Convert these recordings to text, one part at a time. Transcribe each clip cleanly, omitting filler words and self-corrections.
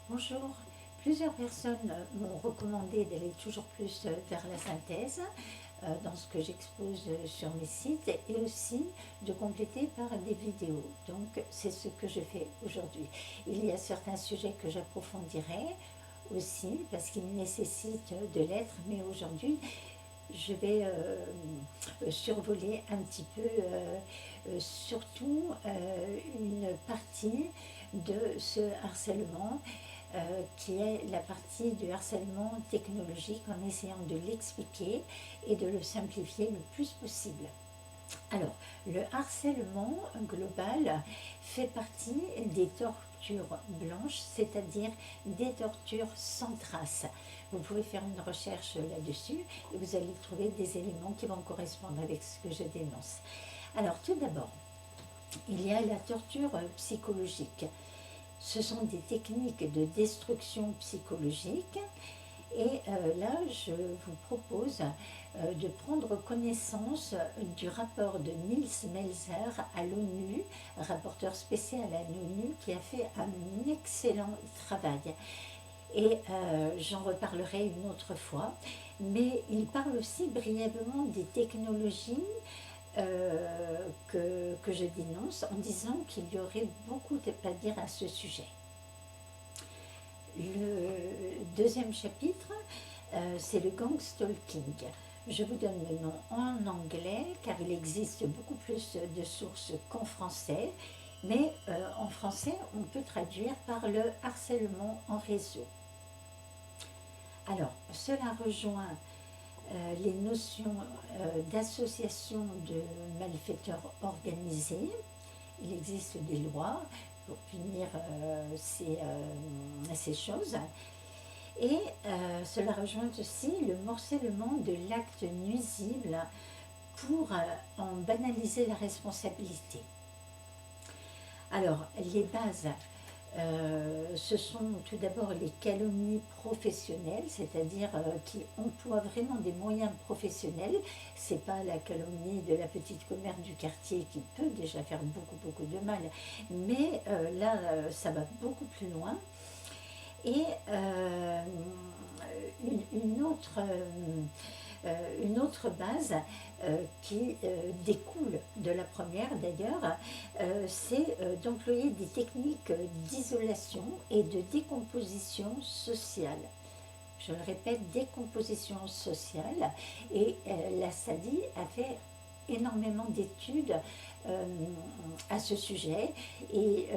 Bonjour. Plusieurs personnes m'ont recommandé d'aller toujours plus vers la synthèse dans ce que j'expose sur mes sites et aussi de compléter par des vidéos. Donc c'est ce que je fais aujourd'hui. Il y a certains sujets que j'approfondirai aussi parce qu'ils nécessitent de l'être, mais aujourd'hui je vais survoler un petit peu surtout une partie de ce harcèlement qui est la partie du harcèlement technologique en essayant de l'expliquer et de le simplifier le plus possible. Alors, le harcèlement global fait partie des tortures blanches, c'est-à-dire des tortures sans trace. Vous pouvez faire une recherche là-dessus et vous allez trouver des éléments qui vont correspondre avec ce que je dénonce. Alors, tout d'abord, il y a la torture psychologique. Ce sont des techniques de destruction psychologique. Et là, je vous propose de prendre connaissance du rapport de Nils Melzer à l'ONU, rapporteur spécial à l'ONU, qui a fait un excellent travail. Et j'en reparlerai une autre fois. Mais il parle aussi brièvement des technologies que je dénonce en disant qu'il y aurait beaucoup à dire à ce sujet. Le deuxième chapitre, c'est le gang stalking. Je vous donne le nom en anglais car il existe beaucoup plus de sources qu'en français, mais en français on peut traduire par le harcèlement en réseau. Alors, cela rejoint les notions d'association de malfaiteurs organisés. Il existe des lois pour punir ces choses. Et cela rejoint aussi le morcellement de l'acte nuisible pour en banaliser la responsabilité. Alors, les bases, ce sont tout d'abord les calomnies professionnelles, c'est-à-dire qui emploient vraiment des moyens professionnels. C'est pas la calomnie de la petite commère du quartier qui peut déjà faire beaucoup de mal, mais là, ça va beaucoup plus loin. Et une autre base qui découle de la première d'ailleurs, c'est d'employer des techniques d'isolation et de décomposition sociale. Je le répète, décomposition sociale. Et la SADI a fait énormément d'études à ce sujet. Et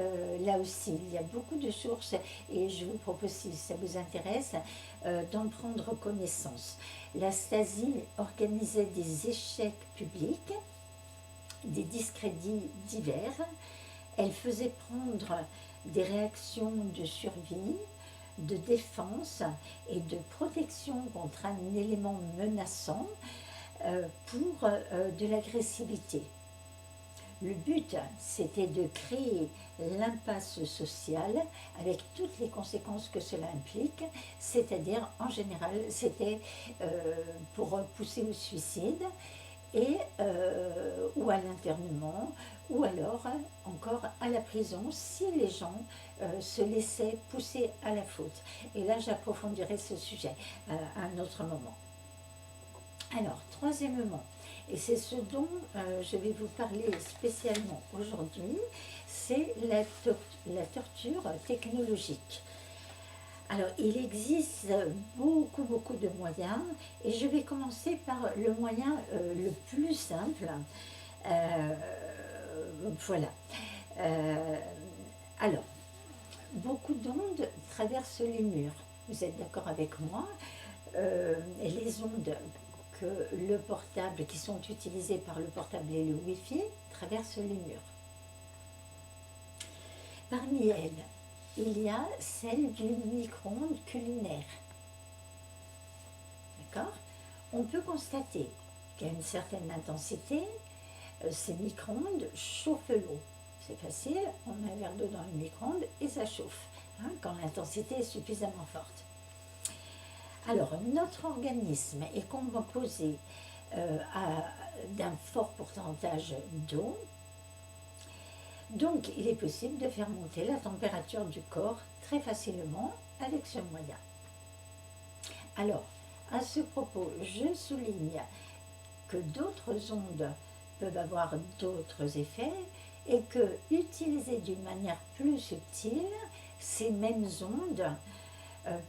là aussi, il y a beaucoup de sources et je vous propose, si ça vous intéresse, d'en prendre connaissance. La Stasi organisait des échecs publics, des discrédits divers. Elle faisait prendre des réactions de survie, de défense et de protection contre un élément menaçant pour de l'agressivité. Le but, c'était de créer l'impasse sociale avec toutes les conséquences que cela implique, c'est-à-dire, en général, c'était pour pousser au suicide et, ou à l'internement, ou alors encore à la prison si les gens se laissaient pousser à la faute. Et là, j'approfondirai ce sujet à un autre moment. Alors, troisièmement, et c'est ce dont je vais vous parler spécialement aujourd'hui, c'est la torture technologique. Alors, il existe beaucoup de moyens, et je vais commencer par le moyen le plus simple. Voilà. Alors, beaucoup d'ondes traversent les murs. Vous êtes d'accord avec moi? Et les ondes le portable, qui sont utilisés par le portable et le Wi-Fi, traversent les murs. Parmi elles, il y a celle du micro-ondes culinaire. D'accord? On peut constater qu'à une certaine intensité, ces micro-ondes chauffent l'eau. C'est facile, on met un verre d'eau dans le micro-ondes et ça chauffe, quand l'intensité est suffisamment forte. Alors, notre organisme est composé d'un fort pourcentage d'eau. Donc, il est possible de faire monter la température du corps très facilement avec ce moyen. Alors, à ce propos, je souligne que d'autres ondes peuvent avoir d'autres effets et que, utilisées d'une manière plus subtile, ces mêmes ondes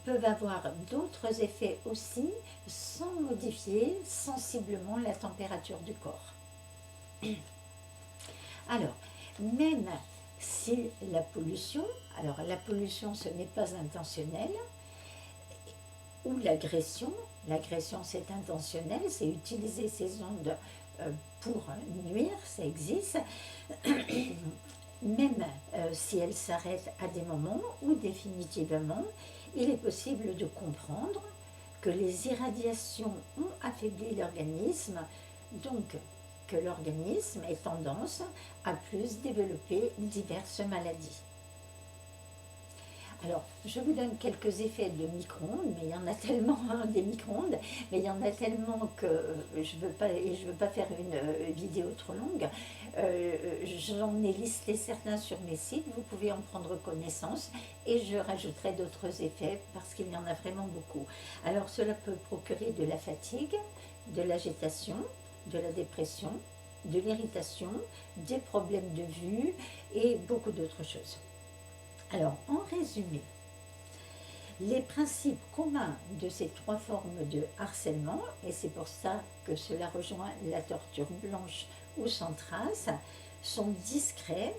peuvent avoir d'autres effets aussi sans modifier sensiblement la température du corps. Alors, même si la pollution, alors la pollution ce n'est pas intentionnel, ou l'agression c'est intentionnel, c'est utiliser ces ondes pour nuire, ça existe, même si elles s'arrêtent à des moments ou définitivement, il est possible de comprendre que les irradiations ont affaibli l'organisme, donc que l'organisme ait tendance à plus développer diverses maladies. Alors, je vous donne quelques effets de micro-ondes, mais il y en a tellement, des micro-ondes, mais il y en a tellement que je ne veux pas faire une vidéo trop longue. J'en ai listé certains sur mes sites, vous pouvez en prendre connaissance et je rajouterai d'autres effets parce qu'il y en a vraiment beaucoup. Alors, cela peut procurer de la fatigue, de l'agitation, de la dépression, de l'irritation, des problèmes de vue et beaucoup d'autres choses. Alors, en résumé, les principes communs de ces trois formes de harcèlement, et c'est pour ça que cela rejoint la torture blanche ou sans trace, sont discrets,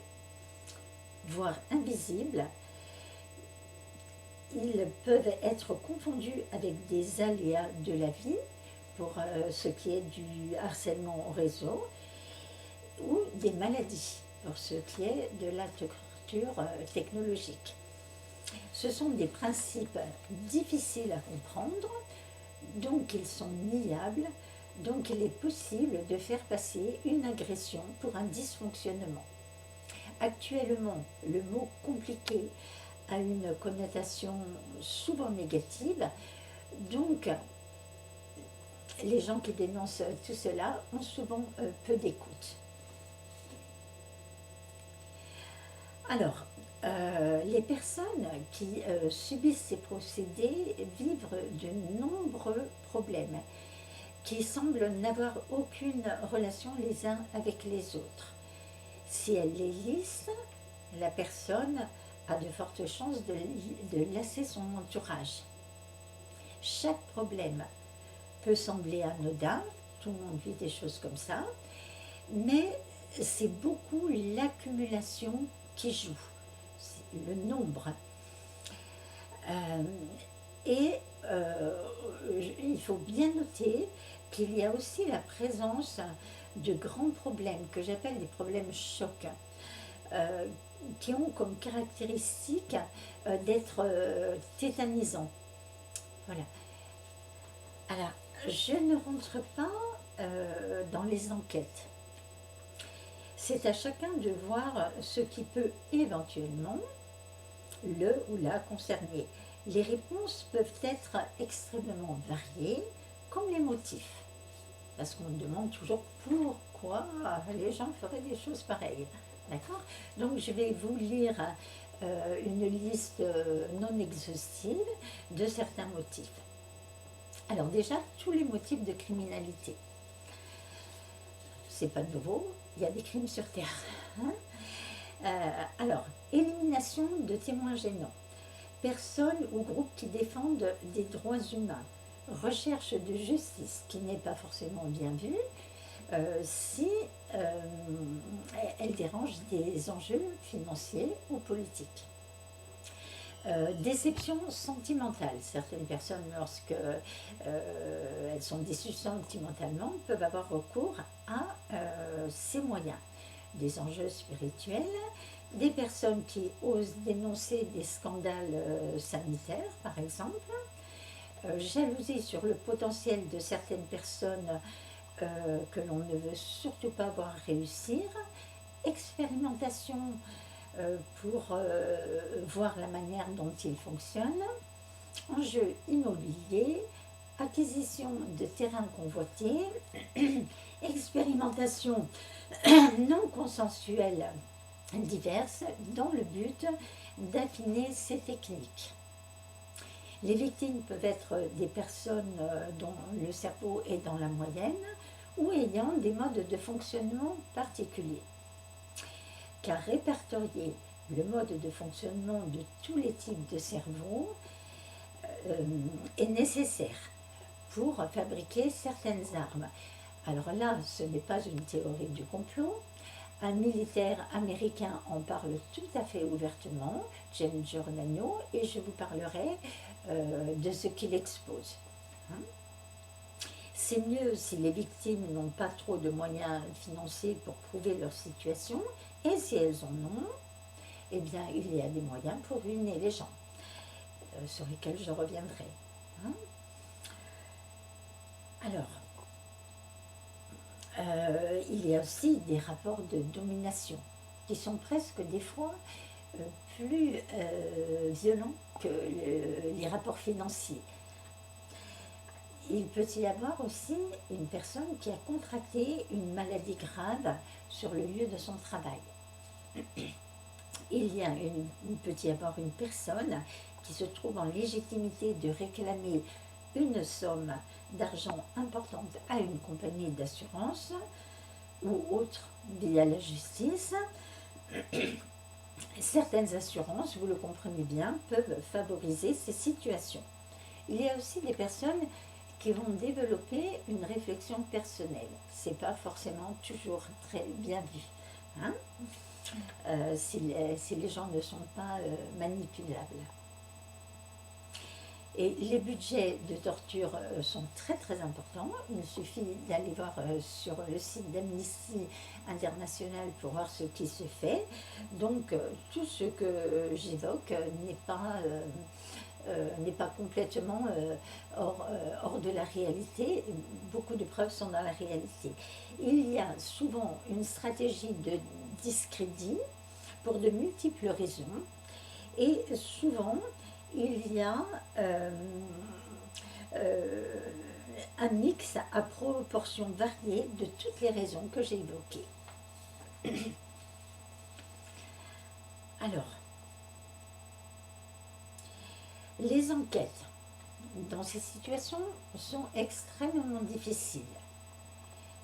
voire invisibles. Ils peuvent être confondus avec des aléas de la vie, pour ce qui est du harcèlement au réseau, ou des maladies, pour ce qui est de la torture technologique. Ce sont des principes difficiles à comprendre, donc ils sont niables, donc il est possible de faire passer une agression pour un dysfonctionnement. Actuellement, le mot compliqué a une connotation souvent négative, donc les gens qui dénoncent tout cela ont souvent peu d'écoute. Alors, les personnes qui subissent ces procédés vivent de nombreux problèmes qui semblent n'avoir aucune relation les uns avec les autres. Si elle les lisse, la personne a de fortes chances de lasser son entourage. Chaque problème peut sembler anodin, tout le monde vit des choses comme ça, mais c'est beaucoup l'accumulation qui joue, c'est le nombre. Il faut bien noter qu'il y a aussi la présence de grands problèmes que j'appelle des problèmes chocs, qui ont comme caractéristique d'être tétanisants. Voilà. Alors, je ne rentre pas dans les enquêtes. C'est à chacun de voir ce qui peut éventuellement le ou la concerner. Les réponses peuvent être extrêmement variées, comme les motifs. Parce qu'on me demande toujours pourquoi les gens feraient des choses pareilles. D'accord ? Donc je vais vous lire une liste non exhaustive de certains motifs. Alors déjà, tous les motifs de criminalité. C'est pas nouveau, il y a des crimes sur Terre. Alors, élimination de témoins gênants. Personnes ou groupes qui défendent des droits humains. Recherche de justice qui n'est pas forcément bien vue si elle dérange des enjeux financiers ou politiques. Déception sentimentale. Certaines personnes, lorsque elles sont déçues sentimentalement, peuvent avoir recours à ces moyens. Des enjeux spirituels, des personnes qui osent dénoncer des scandales sanitaires, par exemple, jalousie sur le potentiel de certaines personnes que l'on ne veut surtout pas voir réussir, expérimentation pour voir la manière dont ils fonctionnent, enjeux immobiliers, acquisition de terrains convoités, expérimentation non consensuelle diverses dans le but d'affiner ces techniques. Les victimes peuvent être des personnes dont le cerveau est dans la moyenne ou ayant des modes de fonctionnement particuliers. Car répertorier le mode de fonctionnement de tous les types de cerveau est nécessaire pour fabriquer certaines armes. Alors là, ce n'est pas une théorie du complot. Un militaire américain en parle tout à fait ouvertement, James Giordano, et je vous parlerai de ce qu'il expose. C'est mieux si les victimes n'ont pas trop de moyens financiers pour prouver leur situation, et si elles en ont, eh bien, il y a des moyens pour ruiner les gens, sur lesquels je reviendrai. Alors, il y a aussi des rapports de domination qui sont presque des fois plus violents que les rapports financiers. Il peut y avoir aussi une personne qui a contracté une maladie grave sur le lieu de son travail. Il peut y avoir une personne qui se trouve en légitimité de réclamer une somme d'argent importante à une compagnie d'assurance ou autre via la justice. Certaines assurances, vous le comprenez bien, peuvent favoriser ces situations. Il y a aussi des personnes qui vont développer une réflexion personnelle. Ce n'est pas forcément toujours très bien vu, si les gens ne sont pas manipulables. Et les budgets de torture sont très très importants. Il suffit d'aller voir sur le site d'Amnesty International pour voir ce qui se fait. Donc tout ce que j'évoque n'est pas complètement hors de la réalité. Beaucoup de preuves sont dans la réalité. Il y a souvent une stratégie de discrédit pour de multiples raisons. Et souvent, il y a un mix à proportions variées de toutes les raisons que j'ai évoquées. Alors, les enquêtes dans ces situations sont extrêmement difficiles,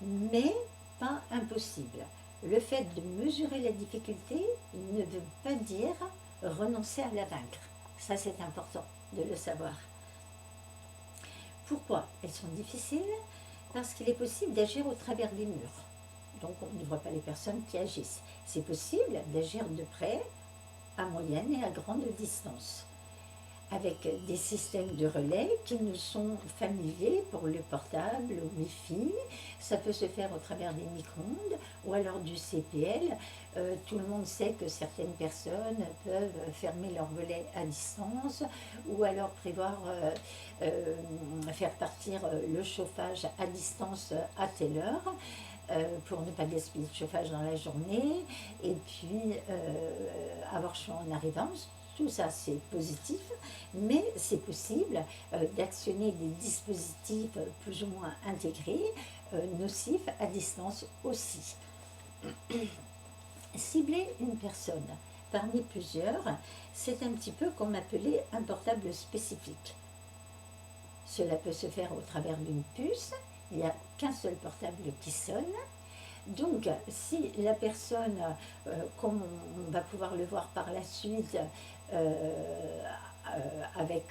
mais pas impossibles. Le fait de mesurer la difficulté ne veut pas dire renoncer à la vaincre. Ça, c'est important de le savoir. Pourquoi elles sont difficiles? Parce qu'il est possible d'agir au travers des murs. Donc, on ne voit pas les personnes qui agissent. C'est possible d'agir de près, à moyenne et à grande distance, avec des systèmes de relais qui nous sont familiers pour le portable, le Wi-Fi. Ça peut se faire au travers des micro-ondes ou alors du CPL. Tout le monde sait que certaines personnes peuvent fermer leur volet à distance ou alors prévoir faire partir le chauffage à distance à telle heure. Pour ne pas gaspiller de chauffage dans la journée et puis avoir chaud en arrivant. Tout ça, c'est positif, mais c'est possible d'actionner des dispositifs plus ou moins intégrés, nocifs à distance aussi. Cibler une personne parmi plusieurs, c'est un petit peu comme appeler un portable spécifique. Cela peut se faire au travers d'une puce, il n'y a qu'un seul portable qui sonne. Donc, si la personne, comme on va pouvoir le voir par la suite, avec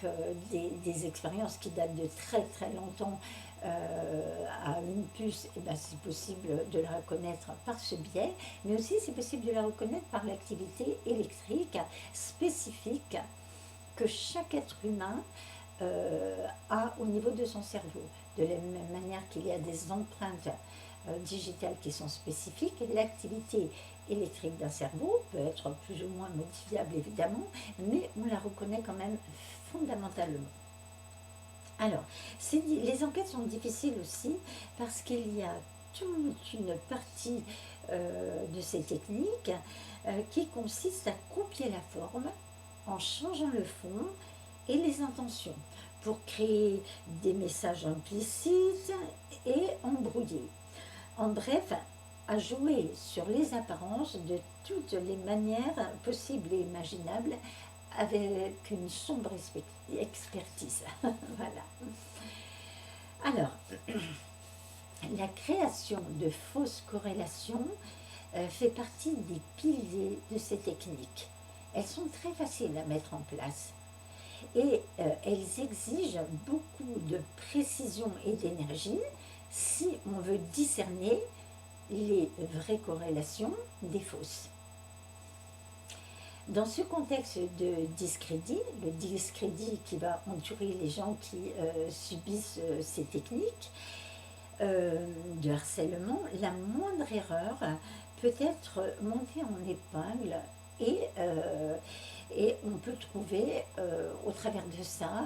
des expériences qui datent de très très longtemps à une puce, eh ben, c'est possible de la reconnaître par ce biais, mais aussi c'est possible de la reconnaître par l'activité électrique spécifique que chaque être humain a au niveau de son cerveau. De la même manière qu'il y a des empreintes digitales qui sont spécifiques, et l'activité électrique d'un cerveau peut être plus ou moins modifiable évidemment, mais on la reconnaît quand même fondamentalement. Alors, les enquêtes sont difficiles aussi parce qu'il y a toute une partie de ces techniques qui consiste à copier la forme en changeant le fond et les intentions pour créer des messages implicites et embrouillés. En bref, à jouer sur les apparences de toutes les manières possibles et imaginables avec une sombre expertise. Voilà. Alors, la création de fausses corrélations fait partie des piliers de ces techniques. Elles sont très faciles à mettre en place et elles exigent beaucoup de précision et d'énergie si on veut discerner les vraies corrélations des fausses. Dans ce contexte de discrédit, le discrédit qui va entourer les gens qui subissent ces techniques de harcèlement, la moindre erreur peut être montée en épingle et on peut trouver au travers de ça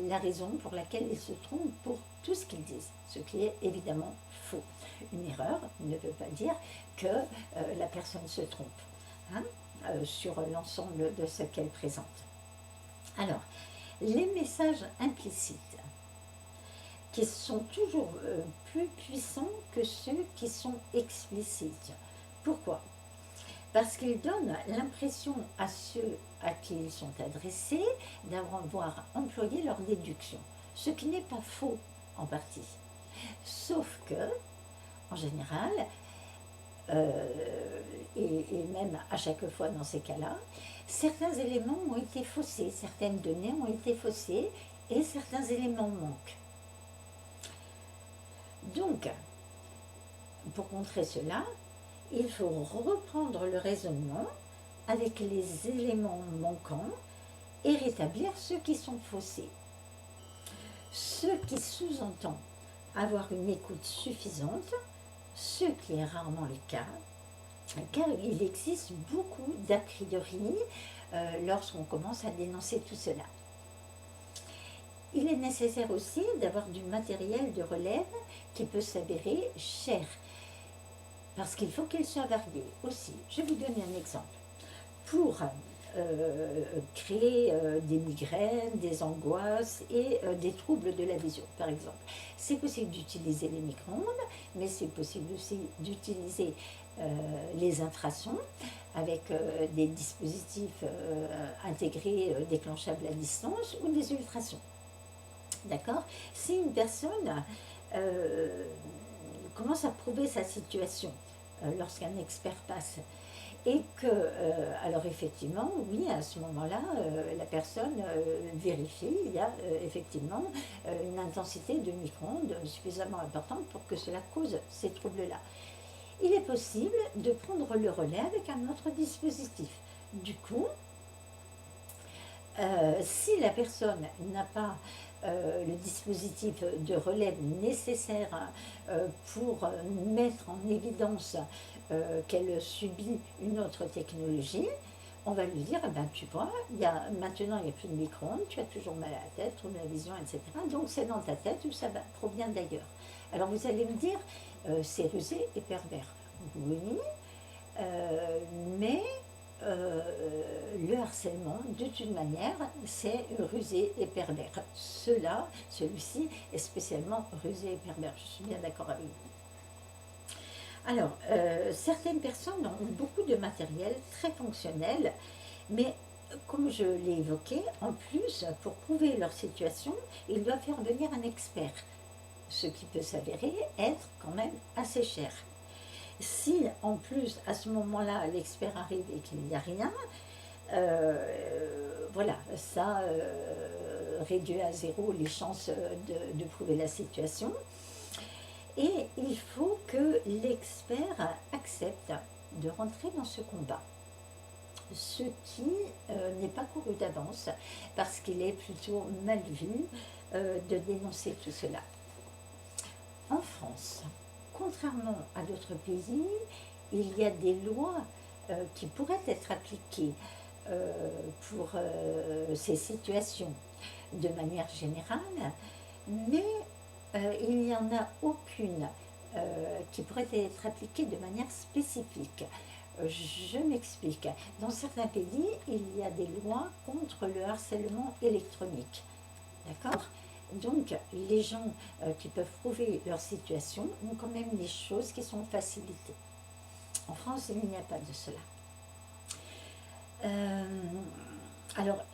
la raison pour laquelle ils se trompent pour tout ce qu'ils disent, ce qui est évidemment faux. Une erreur ne veut pas dire que la personne se trompe hein, sur l'ensemble de ce qu'elle présente. Alors, les messages implicites qui sont toujours plus puissants que ceux qui sont explicites. Pourquoi ? Parce qu'ils donnent l'impression à ceux à qui ils sont adressés d'avoir employé leur déduction, ce qui n'est pas faux en partie. Sauf que, en général, et même à chaque fois dans ces cas-là, certains éléments ont été faussés, certaines données ont été faussées et certains éléments manquent. Donc, pour contrer cela, il faut reprendre le raisonnement avec les éléments manquants et rétablir ceux qui sont faussés. Ce qui sous-entend avoir une écoute suffisante, ce qui est rarement le cas, car il existe beaucoup d'a priori lorsqu'on commence à dénoncer tout cela. Il est nécessaire aussi d'avoir du matériel de relève qui peut s'avérer cher, parce qu'il faut qu'il soit varié aussi. Je vais vous donner un exemple. Pour créer des migraines, des angoisses et des troubles de la vision, par exemple. C'est possible d'utiliser les micro-ondes, mais c'est possible aussi d'utiliser les infrasons avec des dispositifs intégrés déclenchables à distance ou des ultrasons. D'accord ? Si une personne commence à prouver sa situation lorsqu'un expert passe, et que, alors effectivement, oui, à ce moment-là, la personne vérifie, il y a effectivement une intensité de micro-ondes suffisamment importante pour que cela cause ces troubles-là. Il est possible de prendre le relais avec un autre dispositif. Du coup, si la personne n'a pas le dispositif de relève nécessaire pour mettre en évidence qu'elle subit une autre technologie, on va lui dire, ben, tu vois, maintenant il n'y a plus de micro-ondes, tu as toujours mal à la tête, trouble de la vision, etc. Donc c'est dans ta tête ou ça provient d'ailleurs. Alors vous allez me dire, c'est rusé et pervers. Oui, mais le harcèlement, de toute manière, c'est rusé et pervers. Celui-ci est spécialement rusé et pervers. Je suis bien d'accord avec vous. Alors, certaines personnes ont beaucoup de matériel très fonctionnel, mais comme je l'ai évoqué, en plus, pour prouver leur situation, ils doivent faire venir un expert, ce qui peut s'avérer être quand même assez cher. Si en plus, à ce moment-là, l'expert arrive et qu'il n'y a rien, voilà, ça réduit à zéro les chances de prouver la situation. Et il faut que l'expert accepte de rentrer dans ce combat, ce qui n'est pas couru d'avance, parce qu'il est plutôt mal vu de dénoncer tout cela. En France, contrairement à d'autres pays, il y a des lois qui pourraient être appliquées pour ces situations de manière générale, mais il n'y en a aucune qui pourrait être appliquée de manière spécifique. Je m'explique. Dans certains pays, il y a des lois contre le harcèlement électronique. D'accord ? Donc, les gens qui peuvent prouver leur situation ont quand même des choses qui sont facilitées. En France, il n'y a pas de cela. Euh, alors,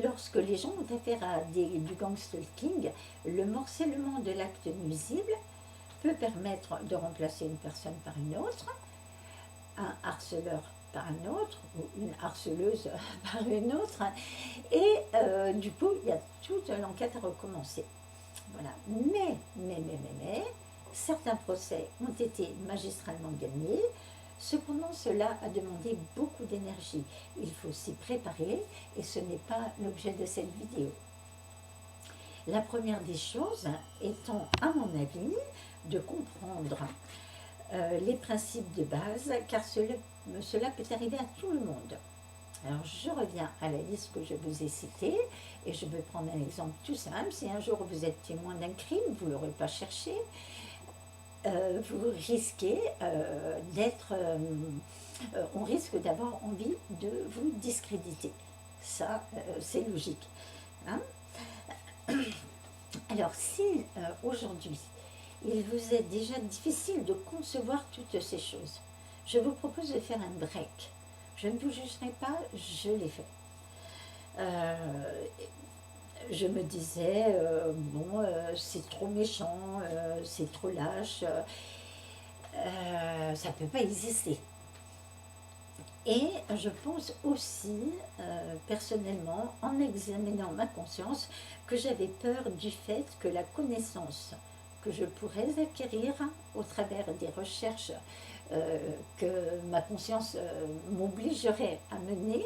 lorsque les gens ont affaire à du gangstalking, le morcellement de l'acte nuisible peut permettre de remplacer une personne par une autre, un harceleur par un autre, ou une harceleuse par une autre, et du coup, il y a toute l'enquête à recommencer. Voilà. Mais, certains procès ont été magistralement gagnés. Cependant, cela a demandé beaucoup d'énergie. Il faut s'y préparer et ce n'est pas l'objet de cette vidéo. La première des choses étant, à mon avis, de comprendre les principes de base, car cela peut arriver à tout le monde. Alors, je reviens à la liste que je vous ai citée et je vais prendre un exemple tout simple. Si un jour vous êtes témoin d'un crime, vous ne l'aurez pas cherché, vous risquez on risque d'avoir envie de vous discréditer. Ça, c'est logique. Hein. Alors, si aujourd'hui, il vous est déjà difficile de concevoir toutes ces choses, je vous propose de faire un break. Je ne vous jugerai pas, je l'ai fait. Je me disais, c'est trop méchant, c'est trop lâche, ça ne peut pas exister. Et je pense aussi, personnellement, en examinant ma conscience, que j'avais peur du fait que la connaissance que je pourrais acquérir au travers des recherches que ma conscience m'obligerait à mener,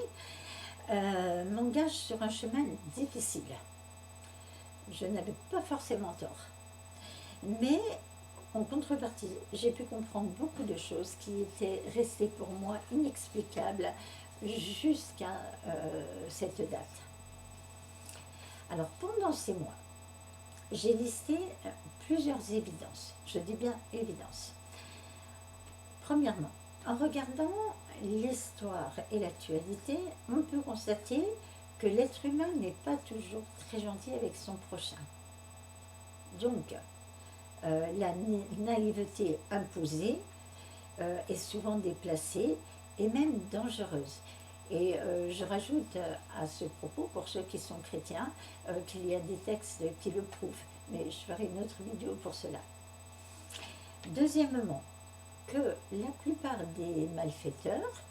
m'engage sur un chemin difficile. Je n'avais pas forcément tort. Mais en contrepartie, j'ai pu comprendre beaucoup de choses qui étaient restées pour moi inexplicables jusqu'à cette date. Alors pendant ces mois, j'ai listé plusieurs évidences. Je dis bien évidences. Premièrement, en regardant l'histoire et l'actualité, on peut constater que l'être humain n'est pas toujours très gentil avec son prochain. Donc, la naïveté imposée est souvent déplacée et même dangereuse. Et je rajoute à ce propos, pour ceux qui sont chrétiens, qu'il y a des textes qui le prouvent. Mais je ferai une autre vidéo pour cela. Deuxièmement, que la plupart des malfaiteurs,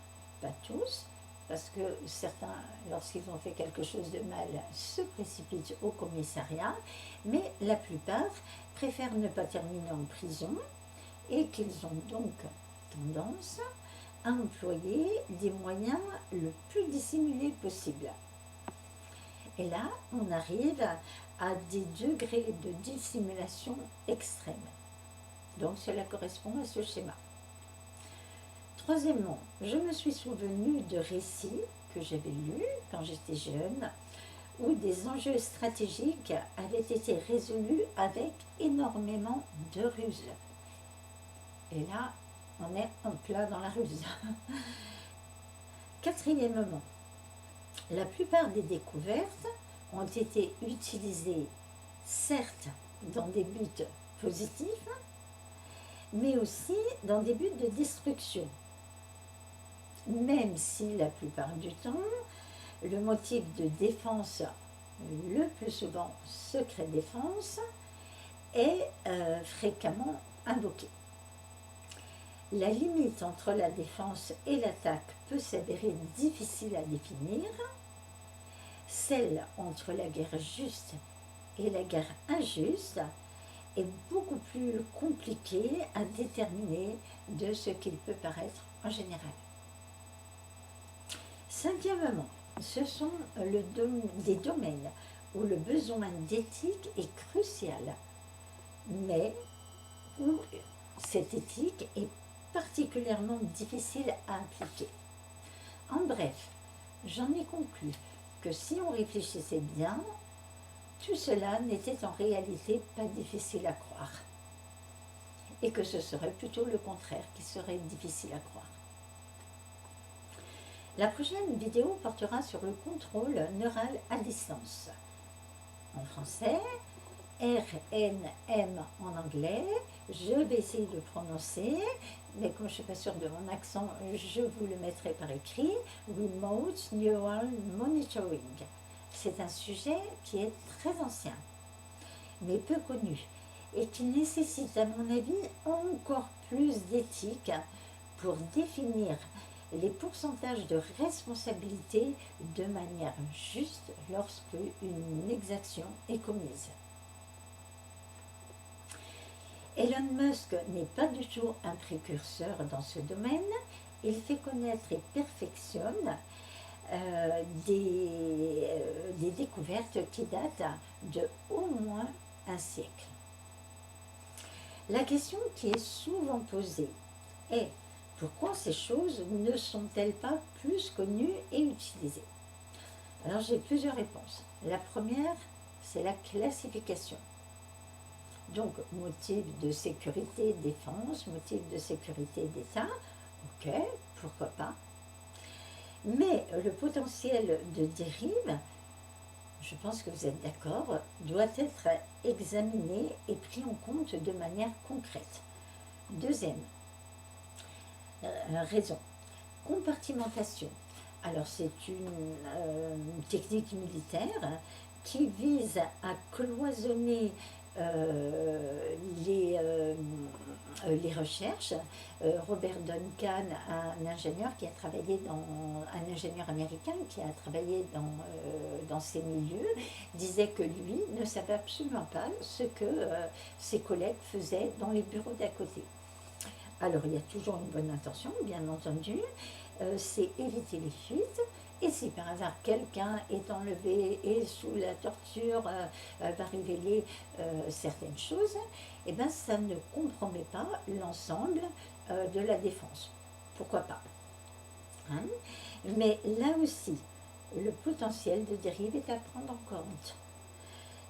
pas tous, parce que certains, lorsqu'ils ont fait quelque chose de mal, se précipitent au commissariat, mais la plupart préfèrent ne pas terminer en prison et qu'ils ont donc tendance à employer des moyens le plus dissimulés possible. Et là, on arrive à des degrés de dissimulation extrêmes. Donc cela correspond à ce schéma. Troisièmement, je me suis souvenu de récits que j'avais lus quand j'étais jeune, où des enjeux stratégiques avaient été résolus avec énormément de ruse. Et là, on est en plein dans la ruse. Quatrièmement, la plupart des découvertes ont été utilisées, certes, dans des buts positifs, mais aussi dans des buts de destruction. Même si la plupart du temps, le motif de défense, le plus souvent secret défense, est fréquemment invoqué. La limite entre la défense et l'attaque peut s'avérer difficile à définir. Celle entre la guerre juste et la guerre injuste est beaucoup plus compliquée à déterminer de ce qu'il peut paraître en général. Cinquièmement, ce sont des domaines où le besoin d'éthique est crucial, mais où cette éthique est particulièrement difficile à appliquer. En bref, j'en ai conclu que si on réfléchissait bien, tout cela n'était en réalité pas difficile à croire, et que ce serait plutôt le contraire qui serait difficile à croire. La prochaine vidéo portera sur le contrôle neural à distance. En français, RNM en anglais, je vais essayer de prononcer mais comme je ne suis pas sûre de mon accent, je vous le mettrai par écrit, Remote Neural Monitoring. C'est un sujet qui est très ancien, mais peu connu, et qui nécessite, à mon avis, encore plus d'éthique pour définir les pourcentages de responsabilité de manière juste lorsque une exaction est commise. Elon Musk n'est pas du tout un précurseur dans ce domaine. Il fait connaître et perfectionne des découvertes qui datent de au moins un siècle. La question qui est souvent posée est: pourquoi ces choses ne sont-elles pas plus connues et utilisées? Alors j'ai plusieurs réponses. La première, c'est la classification. Donc, motif de sécurité, défense, motif de sécurité d'État, ok, pourquoi pas. Mais le potentiel de dérive, je pense que vous êtes d'accord, doit être examiné et pris en compte de manière concrète. Deuxième raison, compartimentation. Alors c'est une technique militaire qui vise à cloisonner les recherches. Robert Duncan, un ingénieur qui a travaillé un ingénieur américain qui a travaillé dans ces milieux, disait que lui ne savait absolument pas ce que ses collègues faisaient dans les bureaux d'à côté. Alors il y a toujours une bonne intention, bien entendu, c'est éviter les fuites. Et si par hasard quelqu'un est enlevé et sous la torture va révéler certaines choses, eh ben, ça ne compromet pas l'ensemble de la défense. Pourquoi pas, hein? Mais là aussi, le potentiel de dérive est à prendre en compte.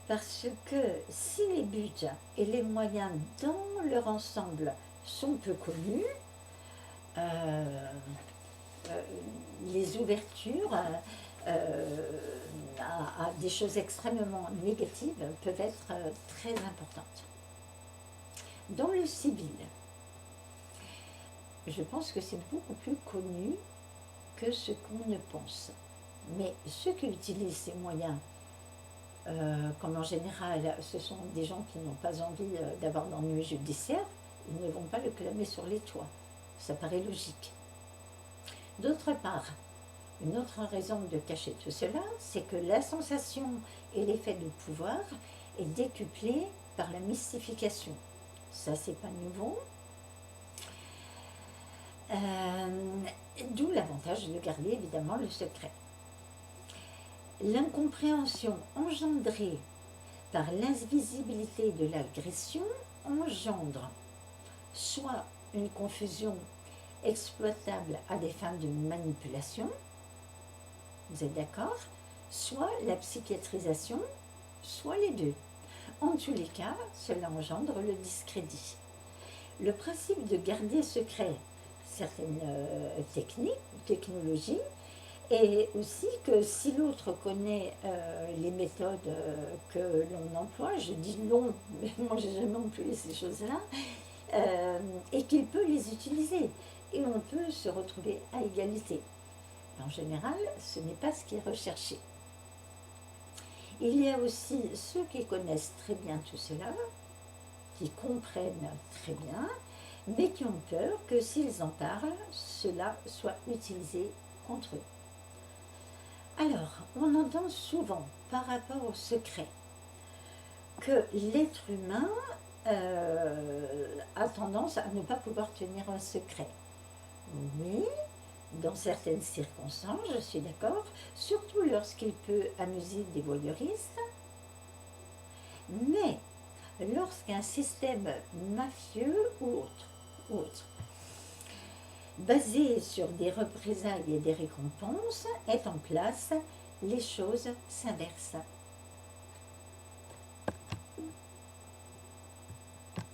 Parce que si les buts et les moyens dans leur ensemble sont peu connus, les ouvertures à des choses extrêmement négatives peuvent être très importantes. Dans le civil, je pense que c'est beaucoup plus connu que ce qu'on ne pense. Mais ceux qui utilisent ces moyens, comme en général ce sont des gens qui n'ont pas envie d'avoir d'ennui judiciaire, ils ne vont pas le clamer sur les toits. Ça paraît logique. D'autre part, une autre raison de cacher tout cela, c'est que la sensation et l'effet de pouvoir est décuplé par la mystification. Ça, c'est pas nouveau. D'où l'avantage de garder évidemment le secret. L'incompréhension engendrée par l'invisibilité de l'agression engendre soit une confusion exploitable à des fins de manipulation, vous êtes d'accord, soit la psychiatrisation, soit les deux. En tous les cas, cela engendre le discrédit. Le principe de garder secret certaines technologies, et aussi que si l'autre connaît les méthodes que l'on emploie, je dis l'on, mais moi j'ai jamais employé ces choses-là, et qu'il peut les utiliser. Et on peut se retrouver à égalité. En général, ce n'est pas ce qui est recherché. Il y a aussi ceux qui connaissent très bien tout cela, qui comprennent très bien, mais qui ont peur que s'ils en parlent, cela soit utilisé contre eux. Alors, on entend souvent par rapport au secret que l'être humain a tendance à ne pas pouvoir tenir un secret. Oui, dans certaines circonstances, je suis d'accord, surtout lorsqu'il peut amuser des voyeuristes, mais lorsqu'un système mafieux ou autre, basé sur des représailles et des récompenses, est en place, les choses s'inversent.